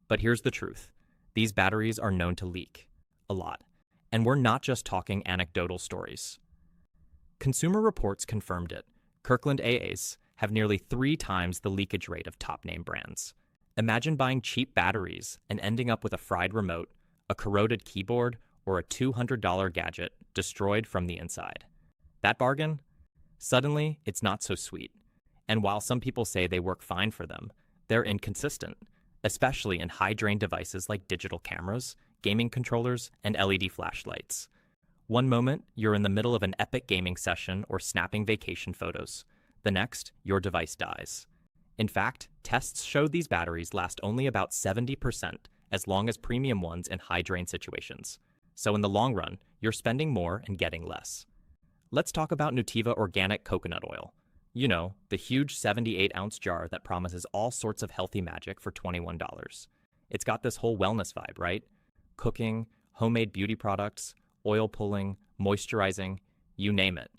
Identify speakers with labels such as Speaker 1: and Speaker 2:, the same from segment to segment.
Speaker 1: But here's the truth. These batteries are known to leak. A lot. And we're not just talking anecdotal stories. Consumer Reports confirmed it. Kirkland AAs have nearly 3 times the leakage rate of top-name brands. Imagine buying cheap batteries and ending up with a fried remote, a corroded keyboard, or a $200 gadget destroyed from the inside. That bargain? Suddenly, it's not so sweet. And while some people say they work fine for them, they're inconsistent, especially in high-drain devices like digital cameras, gaming controllers, and LED flashlights. One moment, you're in the middle of an epic gaming session or snapping vacation photos. The next, your device dies. In fact, tests show these batteries last only about 70% as long as premium ones in high-drain situations. So in the long run, you're spending more and getting less. Let's talk about Nutiva Organic Coconut Oil. You know, the huge 78-ounce jar that promises all sorts of healthy magic for $21. It's got this whole wellness vibe, right? Cooking, homemade beauty products, oil pulling, moisturizing, you name it.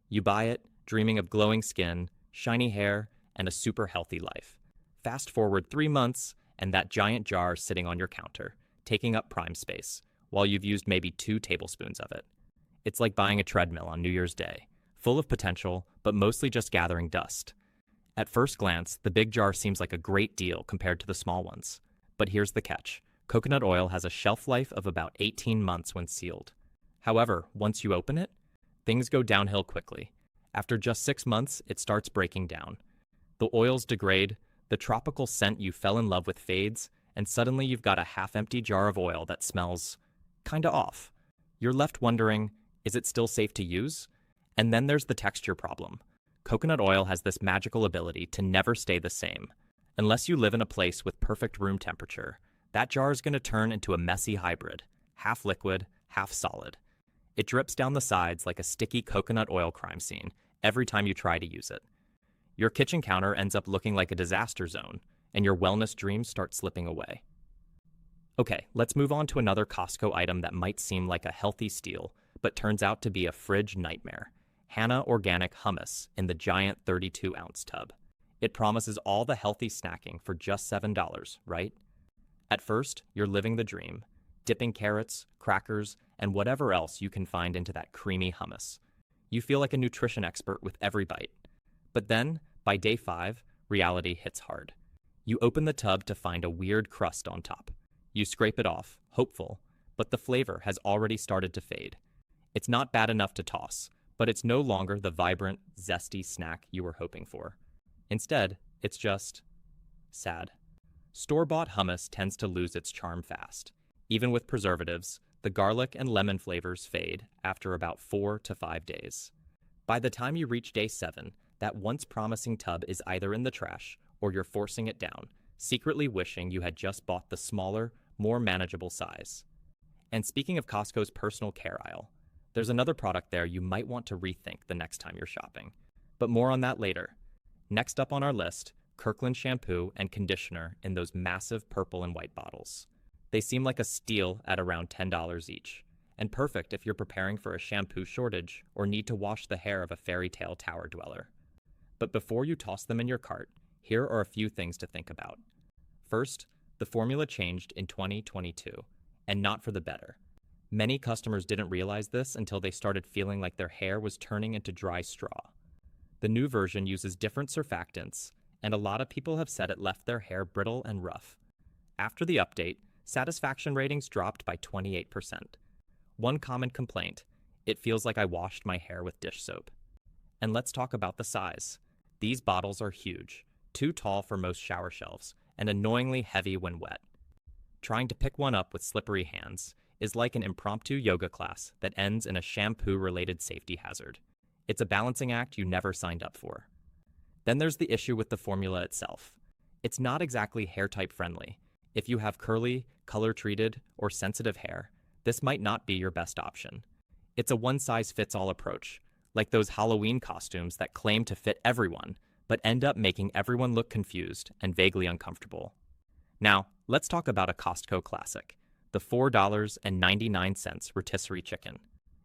Speaker 1: You buy it, dreaming of glowing skin, shiny hair, and a super healthy life. Fast forward 3 months, and that giant jar is sitting on your counter, taking up prime space, while you've used maybe 2 tablespoons of it. It's like buying a treadmill on New Year's Day, full of potential, but mostly just gathering dust. At first glance, the big jar seems like a great deal compared to the small ones. But here's the catch. Coconut oil has a shelf life of about 18 months when sealed. However, once you open it, things go downhill quickly. After just 6 months, it starts breaking down. The oils degrade, the tropical scent you fell in love with fades, and suddenly you've got a half-empty jar of oil that smells kinda off. You're left wondering, is it still safe to use? And then there's the texture problem. Coconut oil has this magical ability to never stay the same. Unless you live in a place with perfect room temperature, that jar is going to turn into a messy hybrid, half liquid, half solid. It drips down the sides like a sticky coconut oil crime scene every time you try to use it. Your kitchen counter ends up looking like a disaster zone, and your wellness dreams start slipping away. Okay, let's move on to another Costco item that might seem like a healthy steal, but turns out to be a fridge nightmare. Hannah Organic Hummus in the giant 32-ounce tub. It promises all the healthy snacking for just $7, right? At first, you're living the dream, dipping carrots, crackers, and whatever else you can find into that creamy hummus. You feel like a nutrition expert with every bite. But then, by day 5, reality hits hard. You open the tub to find a weird crust on top. You scrape it off, hopeful, but the flavor has already started to fade. It's not bad enough to toss, but it's no longer the vibrant, zesty snack you were hoping for. Instead, it's just sad. Store-bought hummus tends to lose its charm fast. Even with preservatives, the garlic and lemon flavors fade after about 4 to 5 days. By the time you reach day 7, that once promising tub is either in the trash or you're forcing it down, secretly wishing you had just bought the smaller, more manageable size. And speaking of Costco's personal care aisle, there's another product there you might want to rethink the next time you're shopping. But more on that later. Next up on our list, Kirkland shampoo and conditioner in those massive purple and white bottles. They seem like a steal at around $10 each, and perfect if you're preparing for a shampoo shortage or need to wash the hair of a fairy tale tower dweller. But before you toss them in your cart, here are a few things to think about. First, the formula changed in 2022, and not for the better. Many customers didn't realize this until they started feeling like their hair was turning into dry straw. The new version uses different surfactants, and a lot of people have said it left their hair brittle and rough. After the update, satisfaction ratings dropped by 28%. One common complaint, it feels like I washed my hair with dish soap. And let's talk about the size. These bottles are huge, too tall for most shower shelves, and annoyingly heavy when wet. Trying to pick one up with slippery hands is like an impromptu yoga class that ends in a shampoo-related safety hazard. It's a balancing act you never signed up for. Then there's the issue with the formula itself. It's not exactly hair type friendly. If you have curly, color-treated, or sensitive hair, this might not be your best option. It's a one-size-fits-all approach, like those Halloween costumes that claim to fit everyone, but end up making everyone look confused and vaguely uncomfortable. Now, let's talk about a Costco classic, the $4.99 rotisserie chicken.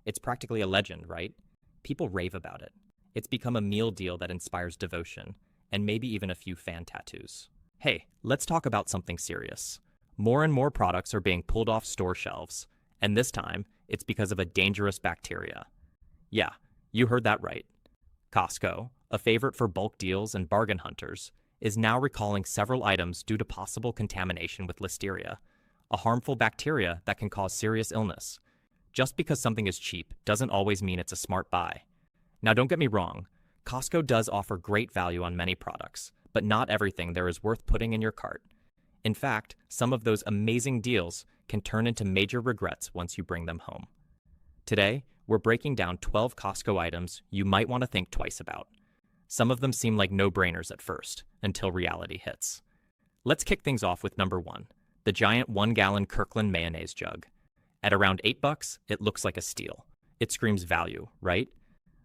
Speaker 1: It's practically a legend, right? People rave about it. It's become a meal deal that inspires devotion, and maybe even a few fan tattoos. Hey, let's talk about something serious. More and more products are being pulled off store shelves, and this time, it's because of a dangerous bacteria. Yeah, you heard that right. Costco, a favorite for bulk deals and bargain hunters, is now recalling several items due to possible contamination with Listeria, a harmful bacteria that can cause serious illness. Just because something is cheap doesn't always mean it's a smart buy. Now, don't get me wrong, Costco does offer great value on many products, but not everything there is worth putting in your cart. In fact, some of those amazing deals can turn into major regrets once you bring them home. Today, we're breaking down 12 Costco items you might want to think twice about. Some of them seem like no-brainers at first, until reality hits. Let's kick things off with number 1, the giant 1-gallon Kirkland mayonnaise jug. At around $8, it looks like a steal. It screams value, right?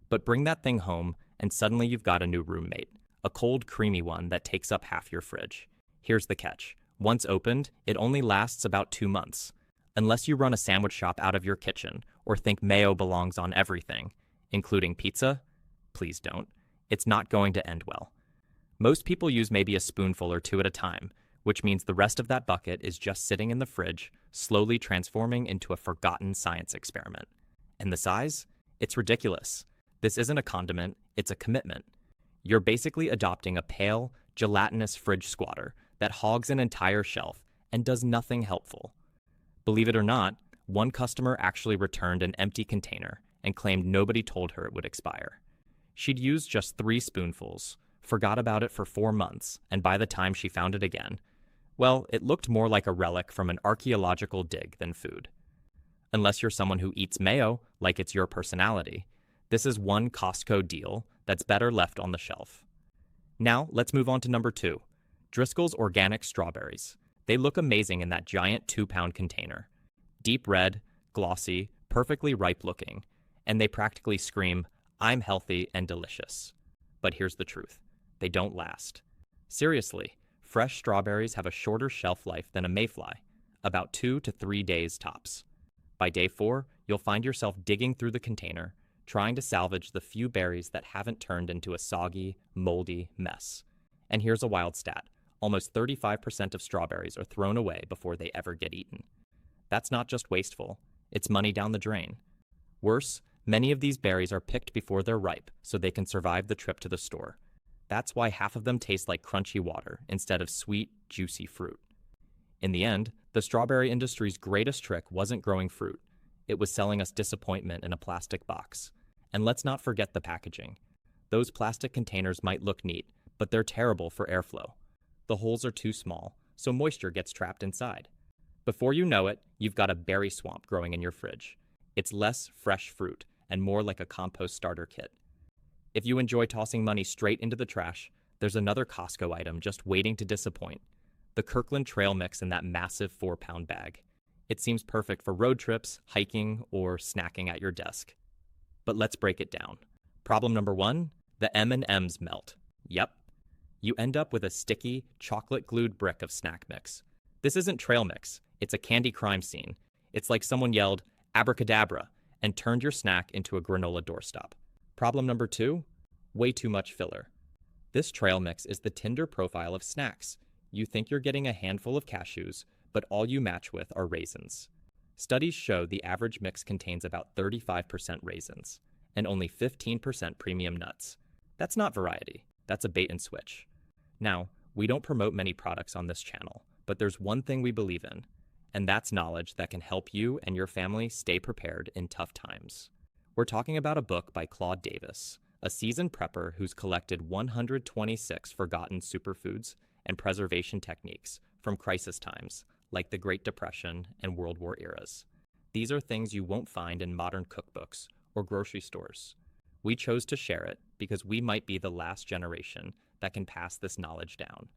Speaker 1: But bring that thing home, and suddenly you've got a new roommate, a cold, creamy one that takes up half your fridge. Here's the catch. Once opened, it only lasts about 2 months. Unless you run a sandwich shop out of your kitchen or think mayo belongs on everything, including pizza, please don't. It's not going to end well. Most people use maybe a spoonful or 2 at a time, which means the rest of that bucket is just sitting in the fridge, slowly transforming into a forgotten science experiment. And the size? It's ridiculous. This isn't a condiment, it's a commitment. You're basically adopting a pale, gelatinous fridge squatter that hogs an entire shelf and does nothing helpful. Believe it or not, one customer actually returned an empty container and claimed nobody told her it would expire. She'd used just 3 spoonfuls, forgot about it for 4 months, and by the time she found it again, well, it looked more like a relic from an archaeological dig than food. Unless you're someone who eats mayo like it's your personality, this is one Costco deal that's better left on the shelf. Now, let's move on to number 2, Driscoll's Organic Strawberries. They look amazing in that giant 2-pound container. Deep red, glossy, perfectly ripe looking, and they practically scream, "I'm healthy and delicious." But here's the truth. They don't last. Seriously, fresh strawberries have a shorter shelf life than a mayfly, about 2 to 3 days tops. By day 4, you'll find yourself digging through the container, trying to salvage the few berries that haven't turned into a soggy, moldy mess. And here's a wild stat. Almost 35% of strawberries are thrown away before they ever get eaten. That's not just wasteful, it's money down the drain. Worse, many of these berries are picked before they're ripe so they can survive the trip to the store. That's why half of them taste like crunchy water instead of sweet, juicy fruit. In the end, the strawberry industry's greatest trick wasn't growing fruit. It was selling us disappointment in a plastic box. And let's not forget the packaging. Those plastic containers might look neat, but they're terrible for airflow. The holes are too small, so moisture gets trapped inside. Before you know it, you've got a berry swamp growing in your fridge. It's less fresh fruit and more like a compost starter kit. If you enjoy tossing money straight into the trash, there's another Costco item just waiting to disappoint. The Kirkland trail mix in that massive 4-pound bag. It seems perfect for road trips, hiking, or snacking at your desk. But let's break it down. Problem number 1, the M&Ms melt. Yep. You end up with a sticky, chocolate-glued brick of snack mix. This isn't trail mix, it's a candy crime scene. It's like someone yelled, "Abracadabra," and turned your snack into a granola doorstop. Problem number 2, way too much filler. This trail mix is the Tinder profile of snacks. You think you're getting a handful of cashews, but all you match with are raisins. Studies show the average mix contains about 35% raisins, and only 15% premium nuts. That's not variety, that's a bait and switch. Now, we don't promote many products on this channel, but there's one thing we believe in, and that's knowledge that can help you and your family stay prepared in tough times. We're talking about a book by Claude Davis, a seasoned prepper who's collected 126 forgotten superfoods and preservation techniques from crisis times, like the Great Depression and World War eras. These are things you won't find in modern cookbooks or grocery stores. We chose to share it because we might be the last generation that can pass this knowledge down.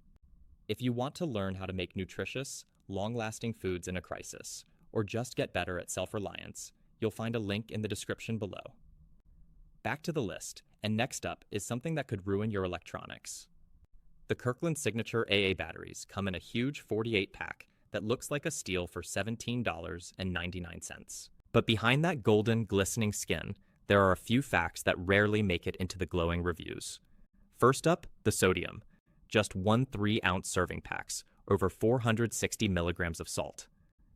Speaker 1: If you want to learn how to make nutritious, long-lasting foods in a crisis, or just get better at self-reliance, you'll find a link in the description below. Back to the list, and next up is something that could ruin your electronics. The Kirkland Signature AA batteries come in a huge 48-pack that looks like a steal for $17.99. But behind that golden, glistening skin, there are a few facts that rarely make it into the glowing reviews. First up, the sodium. Just 1 3-ounce serving packs, over 460 milligrams of salt.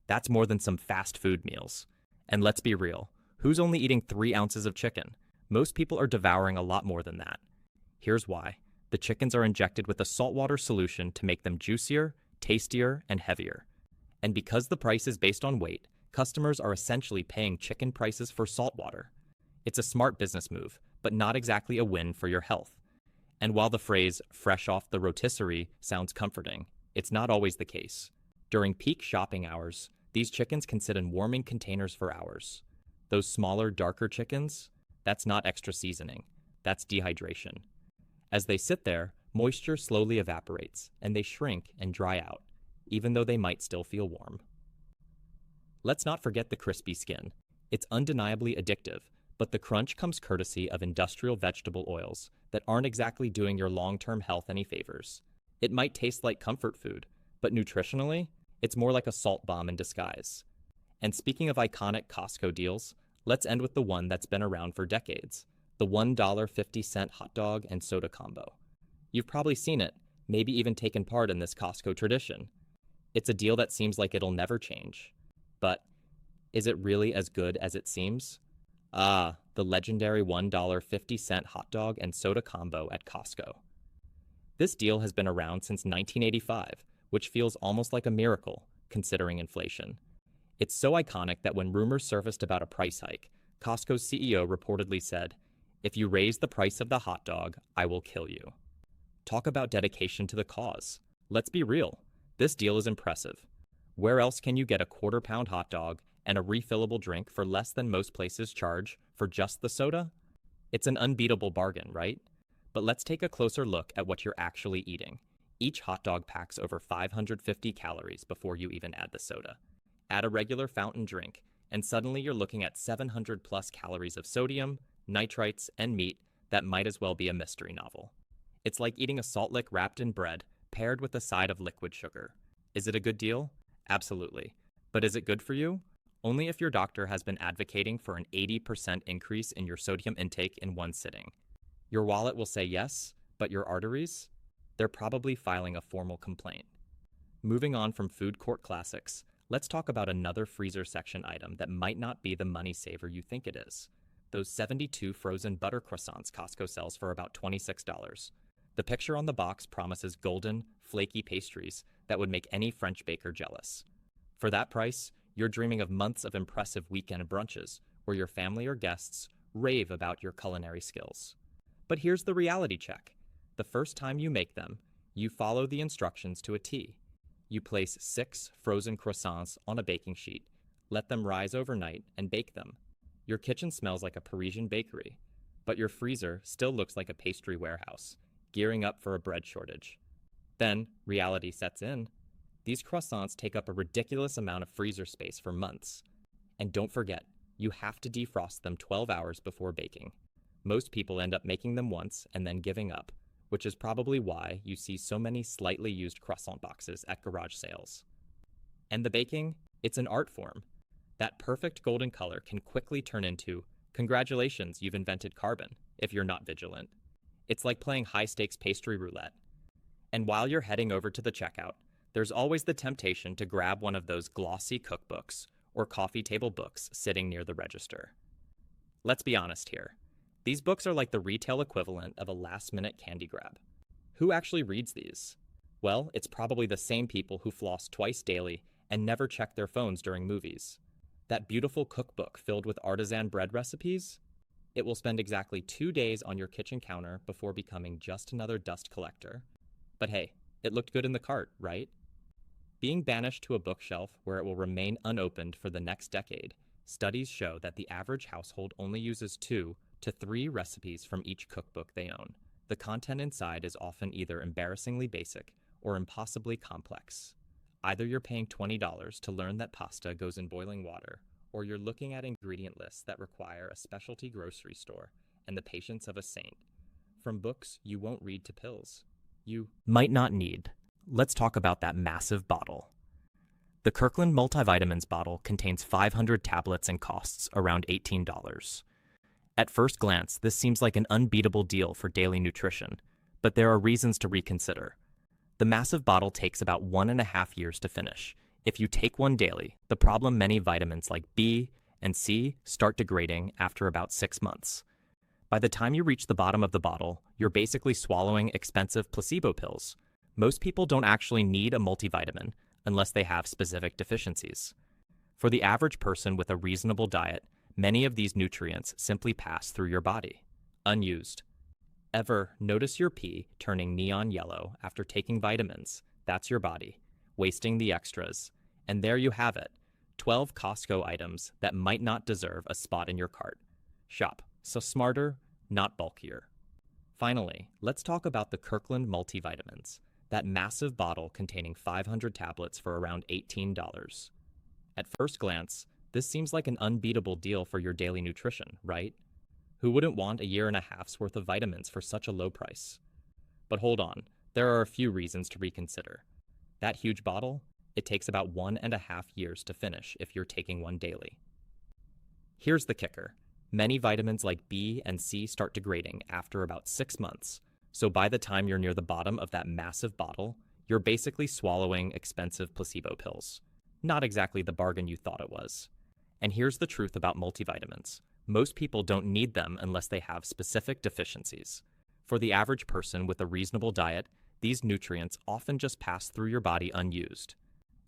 Speaker 1: That's more than some fast food meals. And let's be real, who's only eating 3 ounces of chicken? Most people are devouring a lot more than that. Here's why. The chickens are injected with a saltwater solution to make them juicier, tastier, and heavier. And because the price is based on weight, customers are essentially paying chicken prices for saltwater. It's a smart business move, but not exactly a win for your health. And while the phrase fresh off the rotisserie sounds comforting, it's not always the case. During peak shopping hours, these chickens can sit in warming containers for hours. Those smaller, darker chickens, that's not extra seasoning, that's dehydration. As they sit there, moisture slowly evaporates, and they shrink and dry out, even though they might still feel warm. Let's not forget the crispy skin. It's undeniably addictive, but the crunch comes courtesy of industrial vegetable oils that aren't exactly doing your long-term health any favors. It might taste like comfort food, but nutritionally, it's more like a salt bomb in disguise. And speaking of iconic Costco deals, let's end with the one that's been around for decades, the $1.50 hot dog and soda combo. You've probably seen it, maybe even taken part in this Costco tradition. It's a deal that seems like it'll never change. But is it really as good as it seems? Ah, the legendary $1.50 hot dog and soda combo at Costco. This deal has been around since 1985, which feels almost like a miracle, considering inflation. It's so iconic that when rumors surfaced about a price hike, Costco's CEO reportedly said, "If you raise the price of the hot dog, I will kill you." Talk about dedication to the cause. Let's be real, this deal is impressive. Where else can you get a quarter-pound hot dog and a refillable drink for less than most places charge for just the soda? It's an unbeatable bargain, right? But let's take a closer look at what you're actually eating. Each hot dog packs over 550 calories before you even add the soda. Add a regular fountain drink, and suddenly you're looking at 700 plus calories of sodium, nitrites, and meat that might as well be a mystery novel. It's like eating a salt lick wrapped in bread, paired with a side of liquid sugar. Is it a good deal? Absolutely. But is it good for you? Only if your doctor has been advocating for an 80% increase in your sodium intake in one sitting. Your wallet will say yes, but your arteries? They're probably filing a formal complaint. Moving on from food court classics, let's talk about another freezer section item that might not be the money saver you think it is. Those 72 frozen butter croissants Costco sells for about $26. The picture on the box promises golden, flaky pastries that would make any French baker jealous. For that price, you're dreaming of months of impressive weekend brunches where your family or guests rave about your culinary skills. But here's the reality check. The first time you make them, you follow the instructions to a T. You place 6 frozen croissants on a baking sheet, let them rise overnight, and bake them. Your kitchen smells like a Parisian bakery, but your freezer still looks like a pastry warehouse, gearing up for a bread shortage. Then, reality sets in. These croissants take up a ridiculous amount of freezer space for months. And don't forget, you have to defrost them 12 hours before baking. Most people end up making them once and then giving up, which is probably why you see so many slightly used croissant boxes at garage sales. And the baking? It's an art form. That perfect golden color can quickly turn into, "Congratulations, you've invented carbon," if you're not vigilant. It's like playing high-stakes pastry roulette. And while you're heading over to the checkout, there's always the temptation to grab one of those glossy cookbooks or coffee table books sitting near the register. Let's be honest here. These books are like the retail equivalent of a last-minute candy grab. Who actually reads these? Well, it's probably the same people who floss twice daily and never check their phones during movies. That beautiful cookbook filled with artisan bread recipes? It will spend exactly 2 days on your kitchen counter before becoming just another dust collector. But hey, it looked good in the cart, right? Being banished to a bookshelf where it will remain unopened for the next decade, studies show that the average household only uses 2 to 3 recipes from each cookbook they own. The content inside is often either embarrassingly basic or impossibly complex. Either you're paying $20 to learn that pasta goes in boiling water, or you're looking at ingredient lists that require a specialty grocery store and the patience of a saint. From books you won't read to pills you might not need. Let's talk about that massive bottle. The Kirkland Multivitamins bottle contains 500 tablets and costs around $18. At first glance, this seems like an unbeatable deal for daily nutrition, but there are reasons to reconsider. The massive bottle takes about 1.5 years to finish. If you take one daily, the problem many vitamins like B and C start degrading after about 6 months. By the time you reach the bottom of the bottle, you're basically swallowing expensive placebo pills. Most people don't actually need a multivitamin unless they have specific deficiencies. For the average person with a reasonable diet, many of these nutrients simply pass through your body, unused. Ever notice your pee turning neon yellow after taking vitamins? That's your body, wasting the extras. And there you have it, 12 Costco items that might not deserve a spot in your cart. Shop so smarter, not bulkier. Finally, let's talk about the Kirkland multivitamins, that massive bottle containing 500 tablets for around $18. At first glance, this seems like an unbeatable deal for your daily nutrition, right? Who wouldn't want a year and a half's worth of vitamins for such a low price? But hold on, there are a few reasons to reconsider. That huge bottle, it takes about 1.5 years to finish if you're taking one daily. Here's the kicker. Many vitamins like B and C start degrading after about 6 months, so by the time you're near the bottom of that massive bottle, you're basically swallowing expensive placebo pills. Not exactly the bargain you thought it was. And here's the truth about multivitamins. Most people don't need them unless they have specific deficiencies. For the average person with a reasonable diet, these nutrients often just pass through your body unused.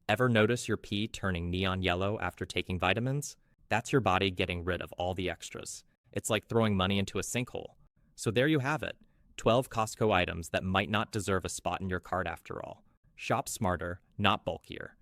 Speaker 1: Ever notice your pee turning neon yellow after taking vitamins? That's your body getting rid of all the extras. It's like throwing money into a sinkhole. So there you have it, 12 Costco items that might not deserve a spot in your cart after all. Shop smarter, not bulkier.